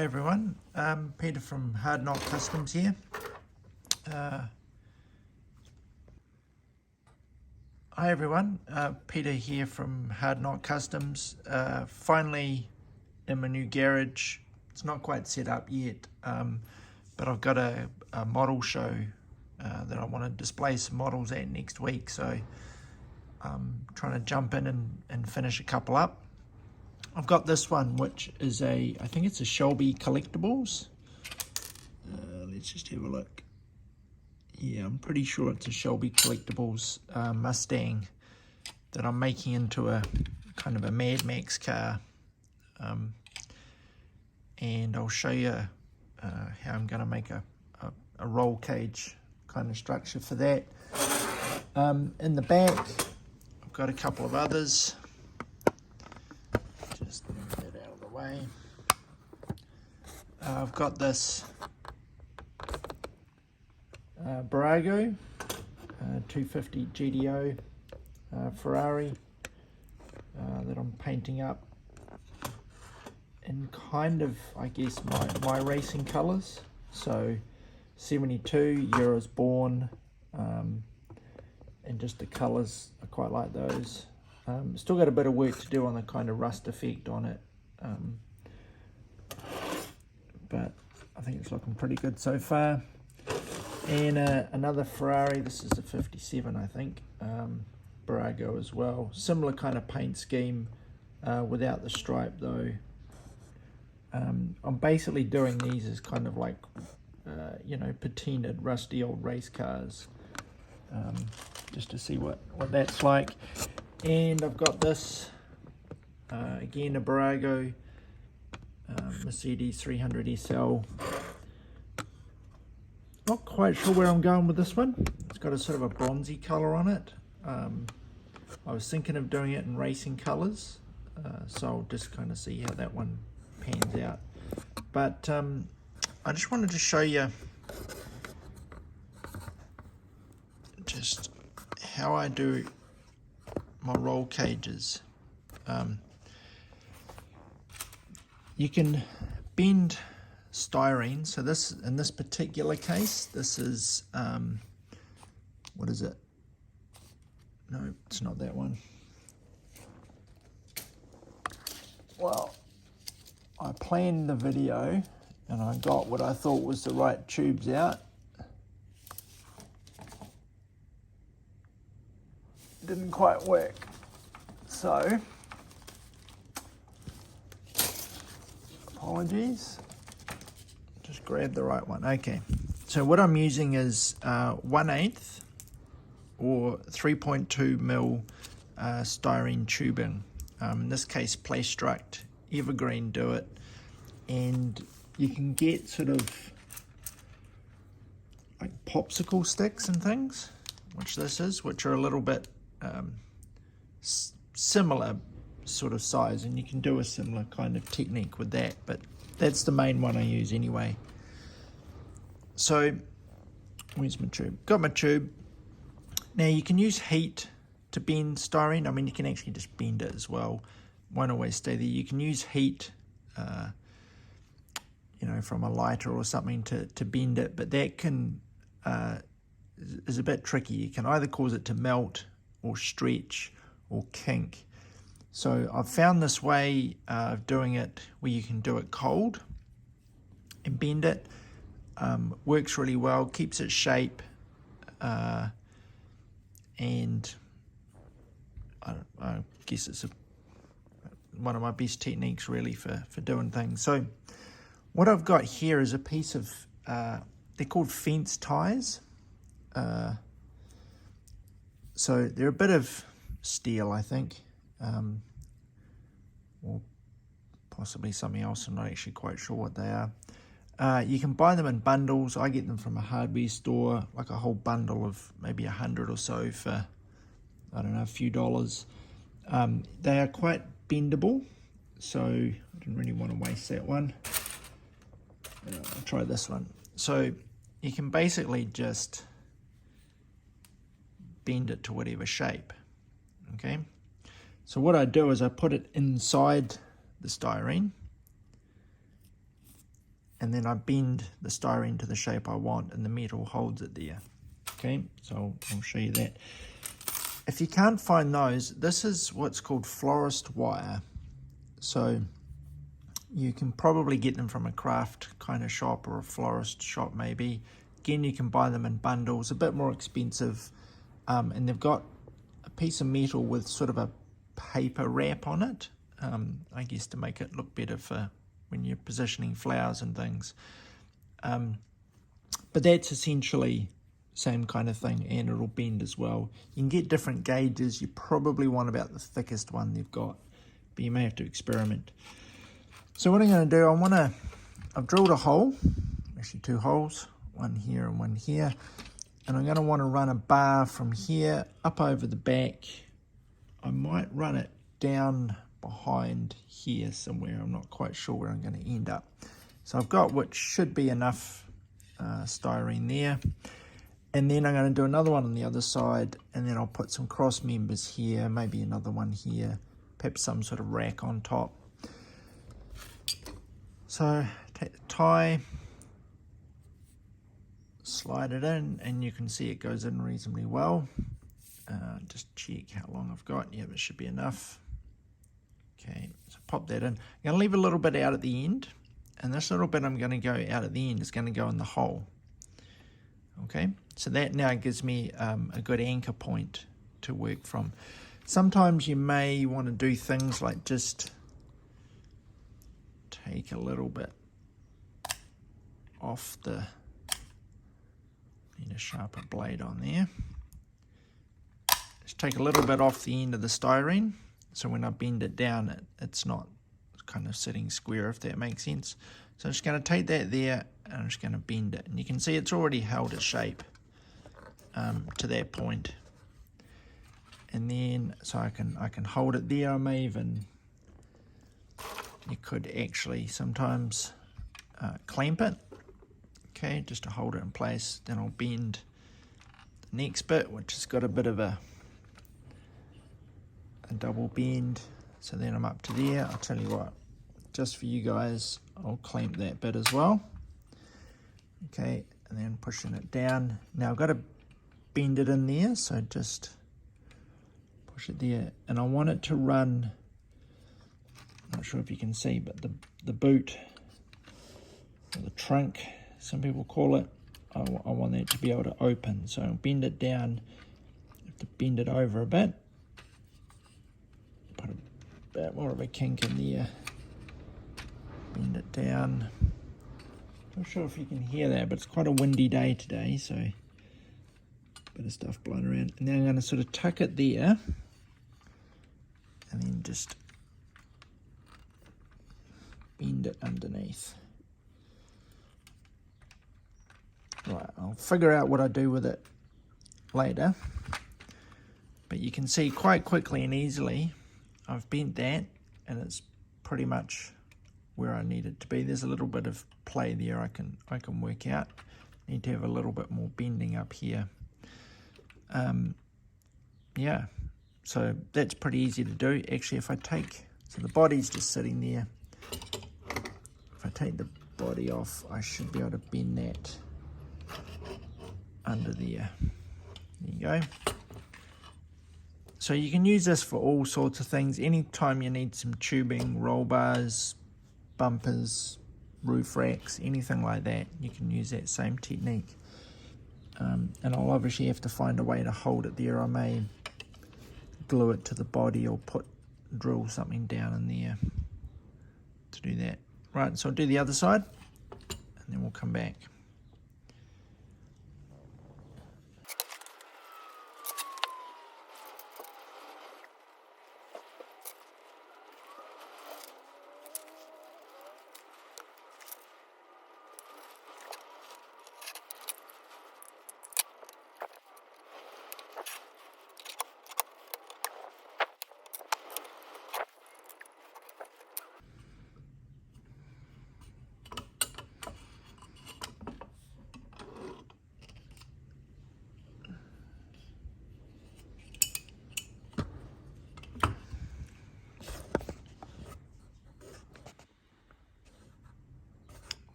Hi everyone, Peter from Hard Knot Customs here. Peter here from Hard Knot Customs. Finally in my new garage. It's not quite set up yet, but I've got a model show that I want to display some models at next week, so I'm trying to jump in and finish a couple up. I've got this one, which is I think it's a Shelby Collectibles. Let's just have a look. Yeah, I'm pretty sure it's a Shelby Collectibles Mustang that I'm making into a kind of a Mad Max car. And I'll show you how I'm going to make a roll cage kind of structure for that. In the back, I've got a couple of others. Just move that out of the way. I've got this Barago 250 GDO Ferrari that I'm painting up in kind of, I guess, my racing colours. So 72, year I was born, and just the colours, I quite like those. Still got a bit of work to do on the kind of rust effect on it, but I think it's looking pretty good so far. And another Ferrari, this is a 57 I think, Barago as well. Similar kind of paint scheme, without the stripe though. I'm basically doing these as kind of like, you know, patinaed, rusty old race cars, just to see what that's like. And I've got this, again, a Barago Mercedes 300 SL. Not quite sure where I'm going with this one. It's got a sort of a bronzy colour on it. I was thinking of doing it in racing colours, so I'll just kind of see how that one pans out. But I just wanted to show you just how I do my roll cages. You can bend styrene. So this, in this particular case, this is what is it? No, it's not that one. Well, I planned the video and I got what I thought was the right tubes out. Didn't quite work, so apologies. Just grab the right one. Okay, so what I'm using is 1/8 or 3.2 mil styrene tubing. In this case, Playstruct Evergreen do it, and you can get sort of like popsicle sticks and things, which this is, which are a little bit similar sort of size, and you can do a similar kind of technique with that, but that's the main one I use anyway. So where's my tube? Got my tube. Now you can use heat to bend styrene. I mean, you can actually just bend it as well. Won't always stay there. You can use heat, you know, from a lighter or something to bend it, but that can is a bit tricky. You can either cause it to melt or stretch or kink. So I've found this way of doing it where you can do it cold and bend it. Works really well, keeps its shape, and I guess it's one of my best techniques really for doing things. So what I've got here is a piece of, they're called fence ties. So they're a bit of steel, I think, or possibly something else. I'm not actually quite sure what they are. You can buy them in bundles. I get them from a hardware store, like a whole bundle of maybe 100 or so for, I don't know, a few dollars. They are quite bendable, so I didn't really want to waste that one. I'll try this one. So you can basically just bend it to whatever shape. Okay, so what I do is I put it inside the styrene, and then I bend the styrene to the shape I want, and the metal holds it there. Okay, so I'll show you that. If you can't find those, this is what's called florist wire. So you can probably get them from a craft kind of shop or a florist shop maybe. Again, you can buy them in bundles, a bit more expensive, and they've got a piece of metal with sort of a paper wrap on it, I guess to make it look better for when you're positioning flowers and things. But that's essentially same kind of thing, and it'll bend as well. You can get different gauges. You probably want about the thickest one they've got, but you may have to experiment. So what I'm going to do, I've drilled a hole, actually 2 holes, one here and one here, and I'm going to want to run a bar from here up over the back. I might run it down behind here somewhere. I'm not quite sure where I'm going to end up. So I've got what should be enough styrene there, and then I'm going to do another one on the other side, and then I'll put some cross members here, maybe another one here, perhaps some sort of rack on top. So take the tie, slide it in, and you can see it goes in reasonably well. Just check how long I've got. Yeah, it should be enough. Okay, so pop that in. I'm going to leave a little bit out at the end, and this little bit I'm going to go out at the end is going to go in the hole. Okay, so that now gives me a good anchor point to work from. Sometimes you may want to do things like just take a little bit off the, need a sharper blade on there. Just take a little bit off the end of the styrene, so when I bend it down, it's not kind of sitting square, if that makes sense. So I'm just going to take that there, and I'm just going to bend it, and you can see it's already held its shape to that point. And then so I can hold it there. I may even, you could actually sometimes clamp it, okay, just to hold it in place. Then I'll bend the next bit, which has got a bit of a double bend, so then I'm up to there. I'll tell you what, just for you guys, I'll clamp that bit as well. Okay, and then pushing it down. Now I've got to bend it in there, so just push it there, and I want it to run, not sure if you can see, but the boot, or the trunk, some people call it, I want that to be able to open. So I'll bend it down, have to bend it over a bit, put a bit more of a kink in there, bend it down. Not sure if you can hear that, but it's quite a windy day today, so a bit of stuff blowing around. And then I'm going to sort of tuck it there, and then just bend it underneath. Right, I'll figure out what I do with it later, but you can see quite quickly and easily I've bent that, and it's pretty much where I need it to be. There's a little bit of play there I can work out. Need to have a little bit more bending up here. Yeah, so that's pretty easy to do. Actually, if I take, so the body's just sitting there. If I take the body off, I should be able to bend that under there. There you go. So you can use this for all sorts of things. Anytime you need some tubing, roll bars, bumpers, roof racks, anything like that, you can use that same technique. And I'll obviously have to find a way to hold it there. I may glue it to the body or drill something down in there to do that. Right, so I'll do the other side, and then we'll come back.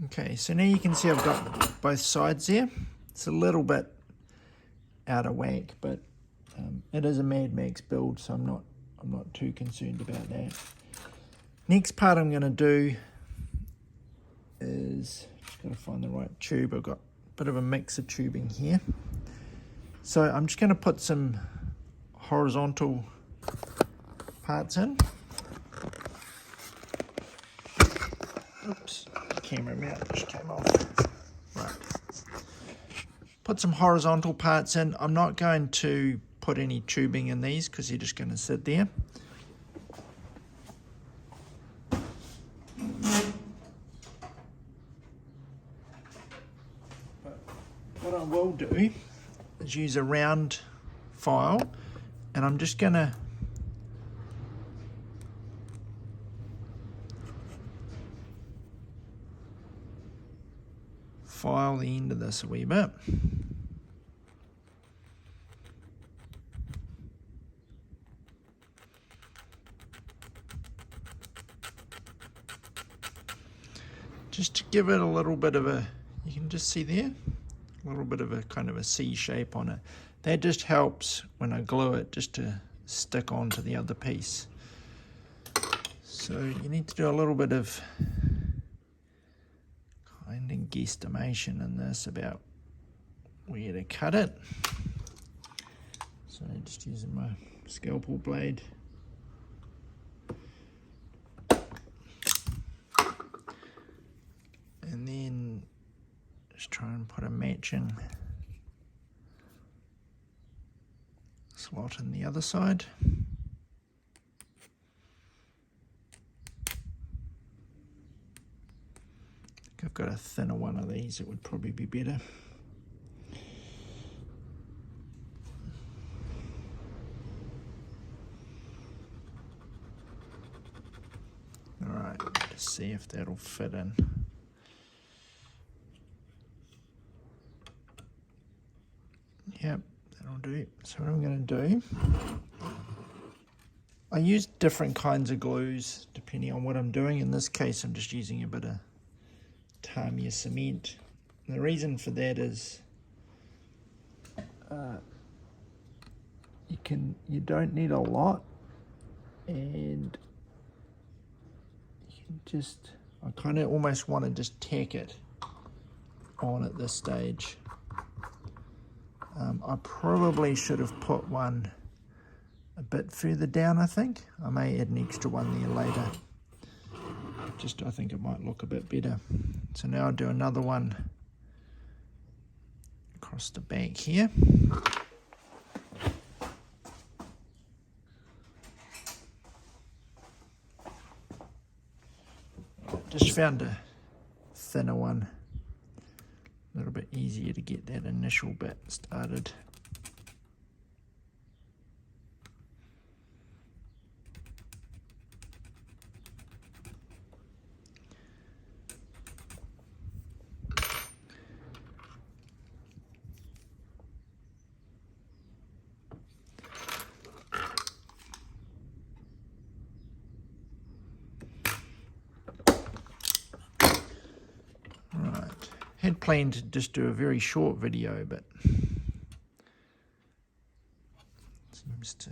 Okay, so now you can see I've got both sides there. It's a little bit out of whack, but it is a Mad Max build, so I'm not too concerned about that. Next part I'm going to do is just got to find the right tube. I've got a bit of a mix of tubing here, so I'm just going to put some horizontal parts in. Oops, the camera mount just came off. Right. Put some horizontal parts in. I'm not going to put any tubing in these because they're just going to sit there. But what I will do is use a round file, and I'm just going to file the end of this a wee bit. Just to give it a little bit of a, you can just see there, a little bit of a kind of a C shape on it. That just helps when I glue it just to stick onto the other piece. So you need to do a little bit of kind of guesstimation in this about where to cut it. So just using my scalpel blade. And then just try and put a matching slot in the other side. If I've got a thinner one of these, it would probably be better. Alright, just see if that'll fit in. Yep, that'll do. So what I'm going to do, I use different kinds of glues depending on what I'm doing. In this case, I'm just using a bit of Tamiya cement. And the reason for that is you don't need a lot, and you can just, I kind of almost want to just tack it on at this stage. I probably should have put one a bit further down, I think. I may add an extra one there later. Just, I think it might look a bit better. So now I'll do another one across the back here. Just found a thinner one. A little bit easier to get that initial bit started. Had planned to just do a very short video, but seems to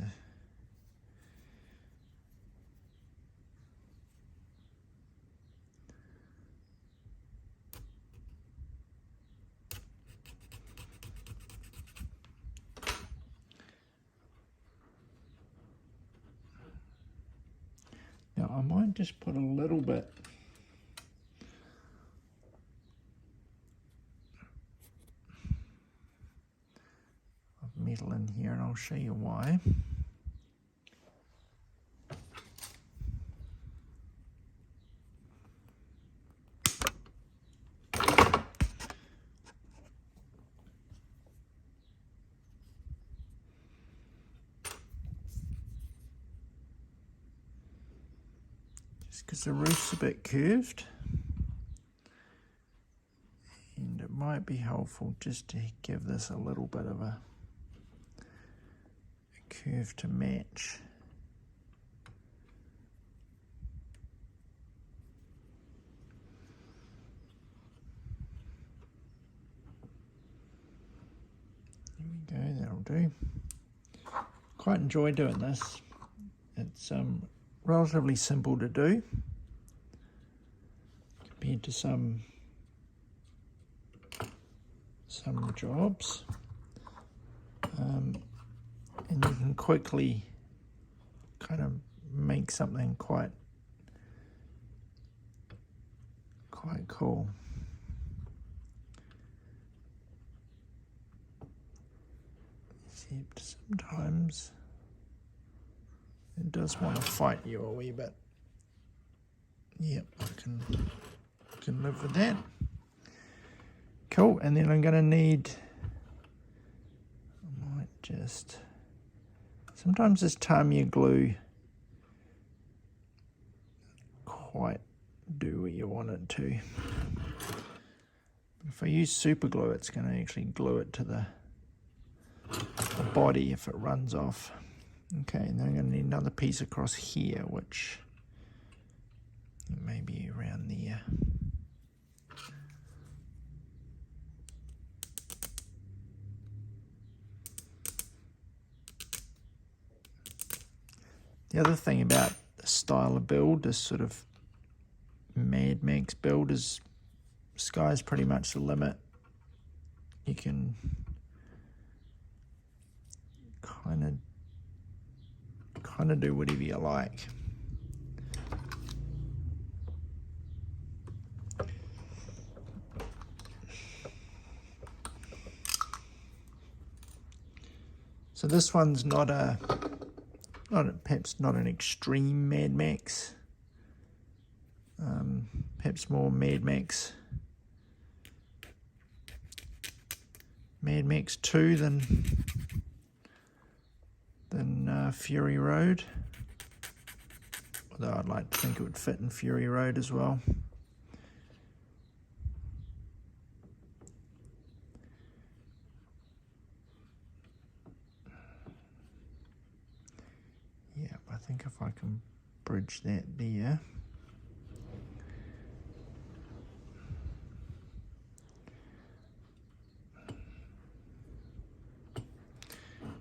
now I might just put a little bit metal in here, and I'll show you why. Just because the roof's a bit curved, and it might be helpful just to give this a little bit of a curve to match. There we go, that'll do. Quite enjoy doing this. It's relatively simple to do compared to some jobs, and you can quickly kind of make something quite cool. Except sometimes it does want to fight you a wee bit. Yep, I can live with that. Cool, and then I'm going to need, I might just, sometimes this Tamiya glue quite do what you want it to. If I use super glue, it's going to actually glue it to the body if it runs off. Okay, and then I'm going to need another piece across here, which may be around there. The other thing about this style of build, this sort of Mad Max build, is sky's pretty much the limit. You can kind of do whatever you like. So this one's perhaps not an extreme Mad Max. Perhaps more Mad Max 2 than Fury Road. Although I'd like to think it would fit in Fury Road as well. Yeah, I think if I can bridge that there.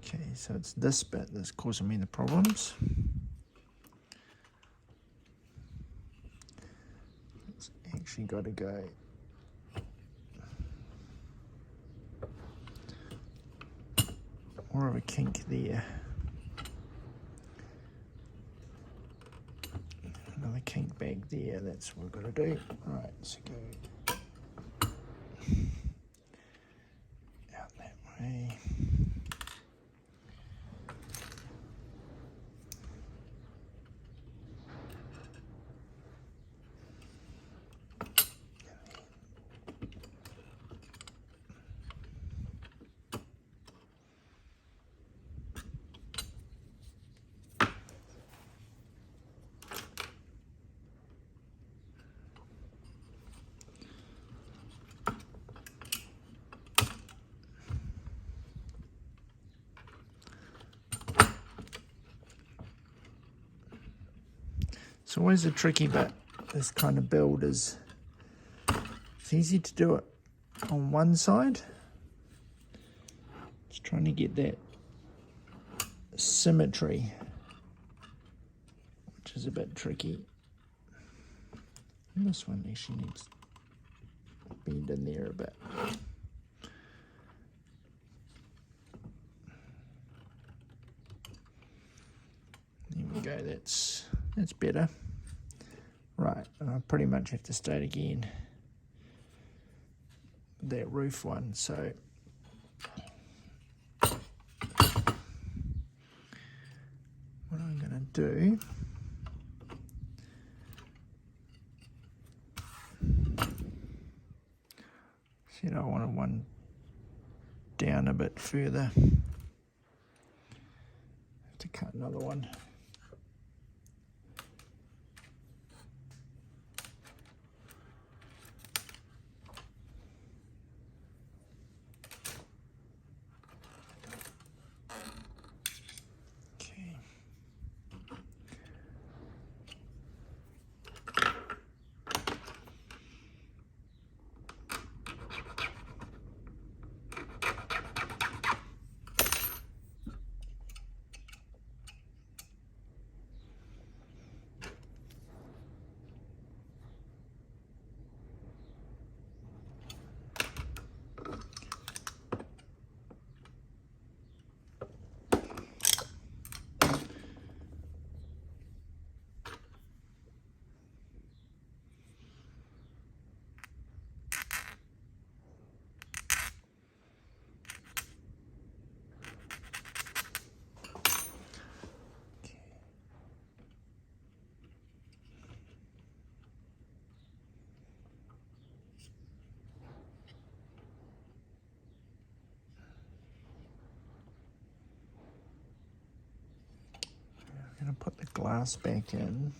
Okay, so it's this bit that's causing me the problems. It's actually got to go more of a kink there. Another kink back there, that's what we've got to do. Alright, so go out that way. It's always a tricky bit. This kind of build is, it's easy to do it on one side. Just trying to get that symmetry, which is a bit tricky. And this one actually needs to bend in there a bit. There we go, that's better. Right, and I pretty much have to start again with that roof one, so what I'm going to do, see, I wanted one down a bit further. Have to cut another one. put the glass back in.